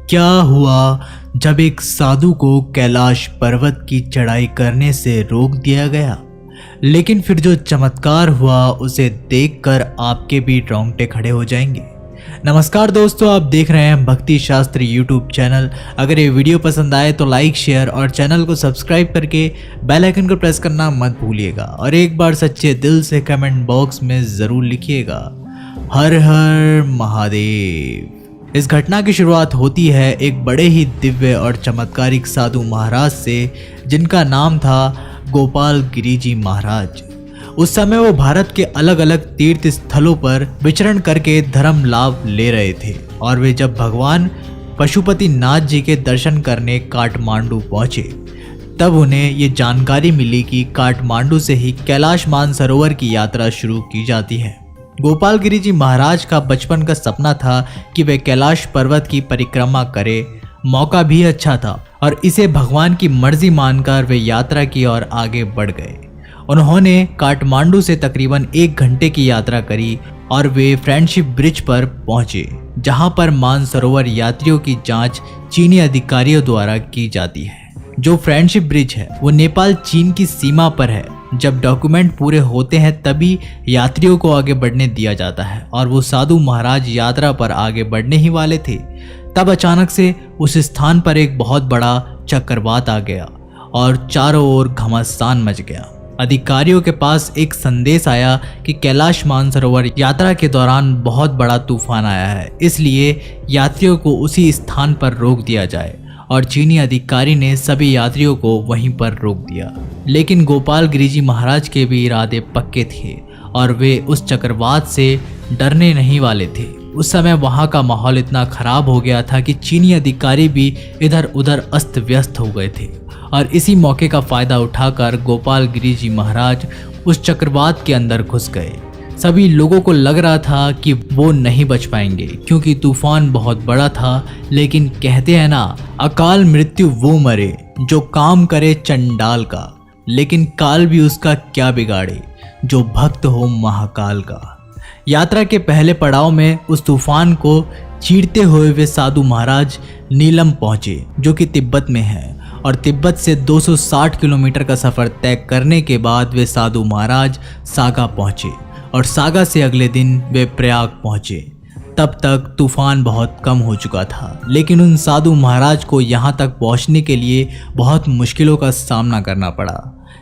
क्या हुआ जब एक साधु को कैलाश पर्वत की चढ़ाई करने से रोक दिया गया, लेकिन फिर जो चमत्कार हुआ उसे देखकर आपके भी रोंगटे खड़े हो जाएंगे। नमस्कार दोस्तों, आप देख रहे हैं भक्ति शास्त्र यूट्यूब चैनल। अगर ये वीडियो पसंद आए तो लाइक, शेयर और चैनल को सब्सक्राइब करके बेल आइकन को प्रेस करना मत भूलिएगा और एक बार सच्चे दिल से कमेंट बॉक्स में ज़रूर लिखिएगा, हर हर महादेव। इस घटना की शुरुआत होती है एक बड़े ही दिव्य और चमत्कारिक साधु महाराज से, जिनका नाम था गोपाल गिरी जी महाराज। उस समय वो भारत के अलग अलग तीर्थ स्थलों पर विचरण करके धर्म लाभ ले रहे थे और वे जब भगवान पशुपति नाथ जी के दर्शन करने काठमांडू पहुंचे तब उन्हें ये जानकारी मिली कि काठमांडू से ही कैलाश मानसरोवर की यात्रा शुरू की जाती है। गोपाल गिरी जी महाराज का बचपन का सपना था कि वे कैलाश पर्वत की परिक्रमा करें। मौका भी अच्छा था और इसे भगवान की मर्जी मानकर वे यात्रा की ओर आगे बढ़ गए। उन्होंने काठमांडू से तकरीबन 1 घंटे की यात्रा करी और वे फ्रेंडशिप ब्रिज पर पहुंचे, जहां पर मानसरोवर यात्रियों की जांच चीनी अधिकारियों द्वारा की जाती है। जो फ्रेंडशिप ब्रिज है वो नेपाल चीन की सीमा पर है। जब डॉक्यूमेंट पूरे होते हैं तभी यात्रियों को आगे बढ़ने दिया जाता है और वो साधु महाराज यात्रा पर आगे बढ़ने ही वाले थे, तब अचानक से उस स्थान पर एक बहुत बड़ा चक्रवात आ गया और चारों ओर घमासान मच गया। अधिकारियों के पास एक संदेश आया कि कैलाश मानसरोवर यात्रा के दौरान बहुत बड़ा तूफान आया है, इसलिए यात्रियों को उसी स्थान पर रोक दिया जाए और चीनी अधिकारी ने सभी यात्रियों को वहीं पर रोक दिया। लेकिन गोपाल गिरी जी महाराज के भी इरादे पक्के थे और वे उस चक्रवात से डरने नहीं वाले थे। उस समय वहां का माहौल इतना खराब हो गया था कि चीनी अधिकारी भी इधर उधर अस्त व्यस्त हो गए थे और इसी मौके का फायदा उठाकर गोपाल गिरी जी महाराज उस चक्रवात के अंदर घुस गए। सभी लोगों को लग रहा था कि वो नहीं बच पाएंगे क्योंकि तूफान बहुत बड़ा था, लेकिन कहते हैं ना, अकाल मृत्यु वो मरे जो काम करे चंडाल का, लेकिन काल भी उसका क्या बिगाड़े जो भक्त हो महाकाल का। यात्रा के पहले पड़ाव में उस तूफान को चीरते हुए वे साधु महाराज नीलम पहुंचे, जो कि तिब्बत में है, और तिब्बत से 260 किलोमीटर का सफर तय करने के बाद वे साधु महाराज सागा पहुंचे और सागा से अगले दिन वे प्रयाग पहुंचे। तब तक तूफान बहुत कम हो चुका था, लेकिन उन साधु महाराज को यहाँ तक पहुँचने के लिए बहुत मुश्किलों का सामना करना पड़ा,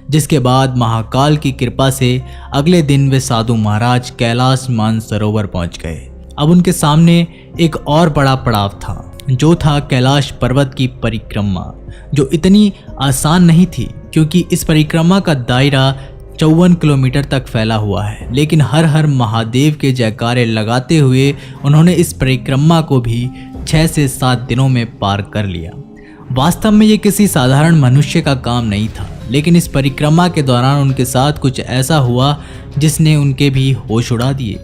जिसके बाद महाकाल की कृपा से अगले दिन वे साधु महाराज कैलाश मानसरोवर पहुँच गए। अब उनके सामने एक और बड़ा पड़ाव था, जो था कैलाश पर्वत की परिक्रमा, जो इतनी आसान नहीं थी क्योंकि इस परिक्रमा का दायरा 54 किलोमीटर तक फैला हुआ है। लेकिन हर हर महादेव के जयकारे लगाते हुए उन्होंने इस परिक्रमा को भी 6 से 7 दिनों में पार कर लिया। वास्तव में ये किसी साधारण मनुष्य का काम नहीं था, लेकिन इस परिक्रमा के दौरान उनके साथ कुछ ऐसा हुआ जिसने उनके भी होश उड़ा दिए।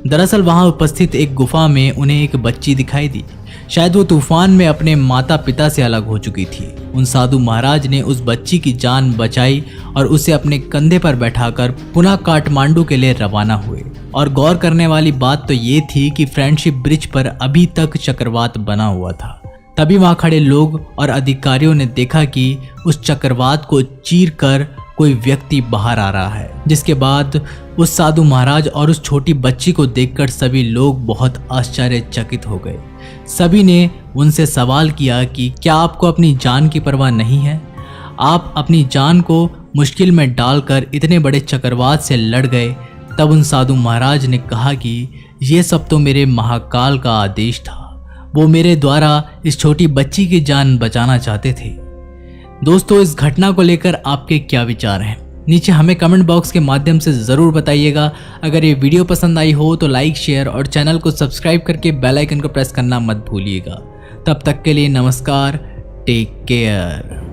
दरअसल वहाँ उपस्थित एक गुफा में उन्हें एक बच्ची दिखाई दी। शायद वो तूफान में अपने माता पिता से अलग हो चुकी थी। उन साधु महाराज ने उस बच्ची की जान बचाई और उसे अपने कंधे पर बैठाकर पुनः काठमांडू के लिए रवाना हुए। और गौर करने वाली बात तो ये थी कि फ्रेंडशिप ब्रिज पर अभी तक चक्रवात बना हुआ था। तभी वहाँ खड़े लोग और अधिकारियों ने देखा कि उस चक्रवात को चीर कर कोई व्यक्ति बाहर आ रहा है, जिसके बाद उस साधु महाराज और उस छोटी बच्ची को देखकर सभी लोग बहुत आश्चर्यचकित हो गए। सभी ने उनसे सवाल किया कि क्या आपको अपनी जान की परवाह नहीं है? आप अपनी जान को मुश्किल में डालकर इतने बड़े चक्रवात से लड़ गए। तब उन साधु महाराज ने कहा कि ये सब तो मेरे महाकाल का आदेश था, वो मेरे द्वारा इस छोटी बच्ची की जान बचाना चाहते थे। दोस्तों, इस घटना को लेकर आपके क्या विचार हैं? नीचे हमें कमेंट बॉक्स के माध्यम से ज़रूर बताइएगा। अगर ये वीडियो पसंद आई हो तो लाइक, शेयर और चैनल को सब्सक्राइब करके बेल आइकन को प्रेस करना मत भूलिएगा। तब तक के लिए नमस्कार, टेक केयर।